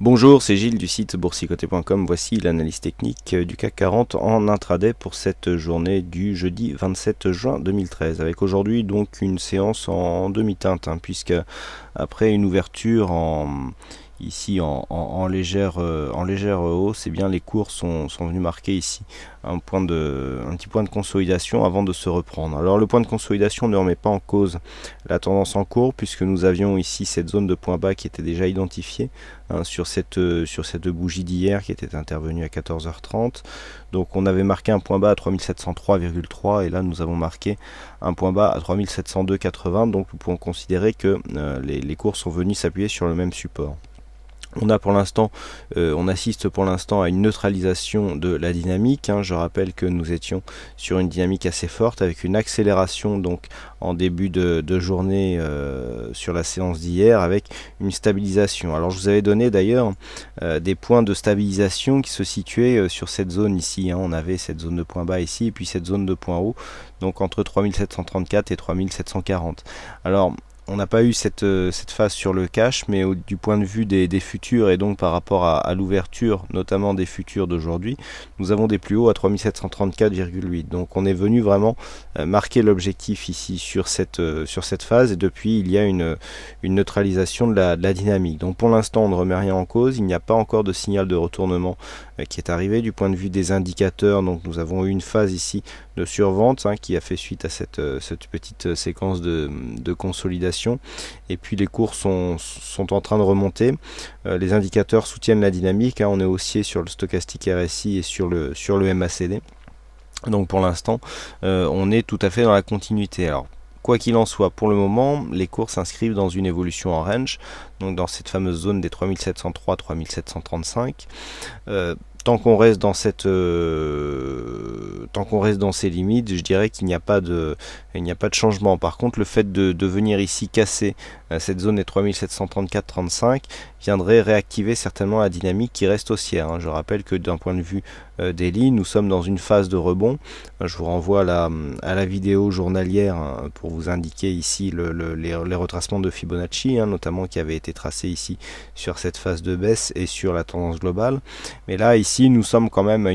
Bonjour, c'est Gilles du site boursicoté.com. Voici l'analyse technique du CAC 40 en intraday pour cette journée du jeudi 27 juin 2013. Avec aujourd'hui donc une séance en demi-teinte, puisque après une ouverture ici en légère hausse, bien les cours sont venus marquer ici un petit point de consolidation avant de se reprendre. Alors le point de consolidation ne remet pas en cause la tendance en cours, puisque nous avions ici cette zone de point bas qui était déjà identifiée sur cette bougie d'hier qui était intervenue à 14h30. Donc on avait marqué un point bas à 3703,3 et là nous avons marqué un point bas à 3702,80. Donc nous pouvons considérer que les cours sont venus s'appuyer sur le même support. On assiste pour l'instant à une neutralisation de la dynamique. Je rappelle que nous étions sur une dynamique assez forte avec une accélération donc en début de journée sur la séance d'hier avec une stabilisation. Alors je vous avais donné d'ailleurs des points de stabilisation qui se situaient sur cette zone ici. On avait cette zone de point bas ici et puis cette zone de point haut, donc entre 3734 et 3740. Alors on n'a pas eu cette phase sur le cash, mais du point de vue des futurs et donc par rapport à l'ouverture, notamment des futurs d'aujourd'hui, nous avons des plus hauts à 3734,8. Donc on est venu vraiment marquer l'objectif ici sur cette phase, et depuis il y a une neutralisation de la dynamique. Donc pour l'instant on ne remet rien en cause, il n'y a pas encore de signal de retournement qui est arrivé. Du point de vue des indicateurs, donc nous avons eu une phase ici de survente qui a fait suite à cette petite séquence de consolidation, et puis les cours sont en train de remonter. Les indicateurs soutiennent la dynamique, on est haussier sur le stochastique RSI et sur le MACD. Donc pour l'instant on est tout à fait dans la continuité. Alors quoi qu'il en soit, pour le moment, les cours s'inscrivent dans une évolution en range, donc dans cette fameuse zone des 3703-3735. Tant qu'on reste dans ces limites, je dirais qu'il n'y a pas de changement. Par contre, le fait de venir ici casser cette zone des 3734-35 viendrait réactiver certainement la dynamique qui reste haussière. Je rappelle que d'un point de vue daily, nous sommes dans une phase de rebond. Je vous renvoie à la vidéo journalière pour vous indiquer ici les retracements de Fibonacci, notamment qui avaient été tracés ici sur cette phase de baisse et sur la tendance globale. Mais là, ici, nous sommes quand même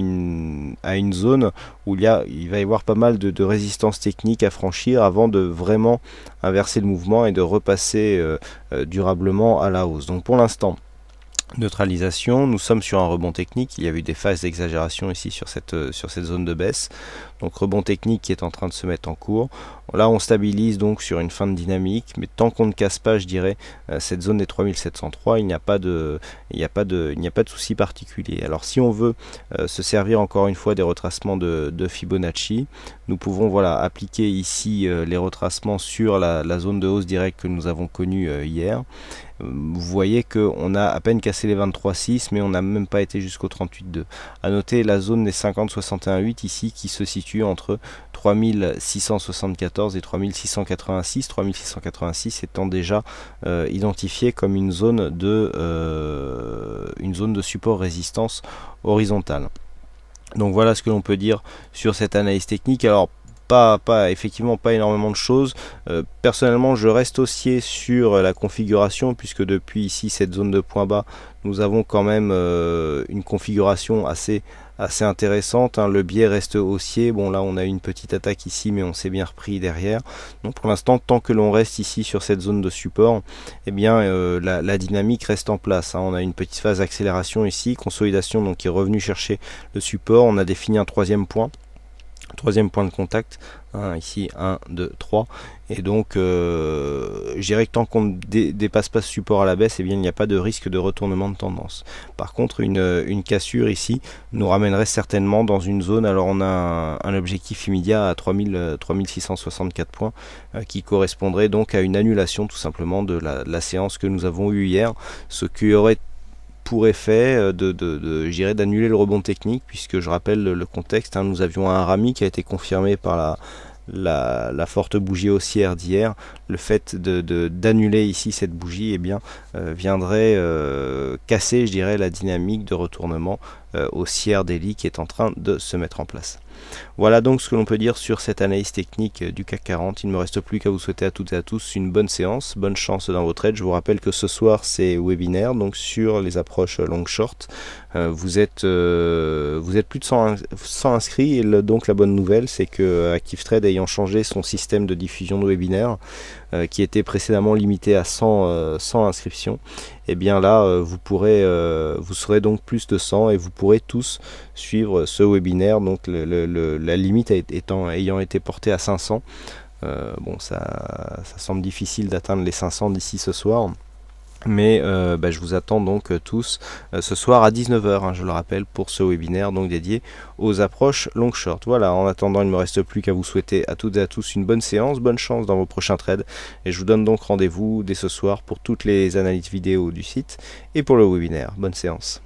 à une zone où il va y avoir pas mal de résistance technique à franchir avant de vraiment inverser le mouvement et de repasser durablement à la hausse. Donc pour l'instant, neutralisation, nous sommes sur un rebond technique. Il y a eu des phases d'exagération ici sur cette zone de baisse, donc rebond technique qui est en train de se mettre en cours. Là on stabilise donc sur une fin de dynamique, mais tant qu'on ne casse pas, je dirais, cette zone des 3703, il n'y a pas de souci particulier. Alors si on veut se servir encore une fois des retracements de Fibonacci, nous pouvons appliquer ici les retracements sur la zone de hausse directe que nous avons connue hier. Vous voyez qu'on a à peine cassé les 23,6, mais on n'a même pas été jusqu'au 38,2. À noter la zone des 50,61,8 ici qui se situe entre 3674 et 3686. 3686 étant déjà identifié comme une zone de support résistance horizontale. Donc voilà ce que l'on peut dire sur cette analyse technique. Alors effectivement pas énormément de choses. Personnellement, je reste haussier sur la configuration, puisque depuis ici cette zone de point bas, nous avons quand même une configuration assez intéressante. Le biais reste haussier. Bon, là on a une petite attaque ici, mais on s'est bien repris derrière. Donc pour l'instant, tant que l'on reste ici sur cette zone de support, la dynamique reste en place. On a une petite phase d'accélération ici, consolidation donc qui est revenu chercher le support. On a défini un troisième point de contact, ici 1, 2, 3, et donc je dirais que tant qu'on ne dépasse pas ce support à la baisse, il n'y a pas de risque de retournement de tendance. Par contre, une cassure ici nous ramènerait certainement dans une zone. Alors on a un objectif immédiat à 3664 points qui correspondrait donc à une annulation tout simplement de la séance que nous avons eue hier, ce qui aurait pour effet d'annuler le rebond technique, puisque je rappelle le contexte, nous avions un RAMI qui a été confirmé par la forte bougie haussière d'hier. Le fait d'annuler ici cette bougie viendrait casser, je dirais, la dynamique de retournement haussière daily qui est en train de se mettre en place. Voilà donc ce que l'on peut dire sur cette analyse technique du CAC 40. Il ne me reste plus qu'à vous souhaiter à toutes et à tous une bonne séance, bonne chance dans vos trades. Je vous rappelle que ce soir c'est webinaire, donc sur les approches long short. Vous êtes plus de 100 inscrits, et donc la bonne nouvelle c'est que ActiveTrade, ayant changé son système de diffusion de webinaires, qui était précédemment limité à 100 inscriptions, et bien là vous serez donc plus de 100 et vous pourrez tous suivre ce webinaire, donc la limite ayant été portée à 500. Bon, ça semble difficile d'atteindre les 500 d'ici ce soir, mais je vous attends donc tous ce soir à 19h, je le rappelle, pour ce webinaire donc dédié aux approches long short. Voilà, en attendant, il ne me reste plus qu'à vous souhaiter à toutes et à tous une bonne séance, bonne chance dans vos prochains trades, et je vous donne donc rendez-vous dès ce soir pour toutes les analyses vidéo du site et pour le webinaire. Bonne séance.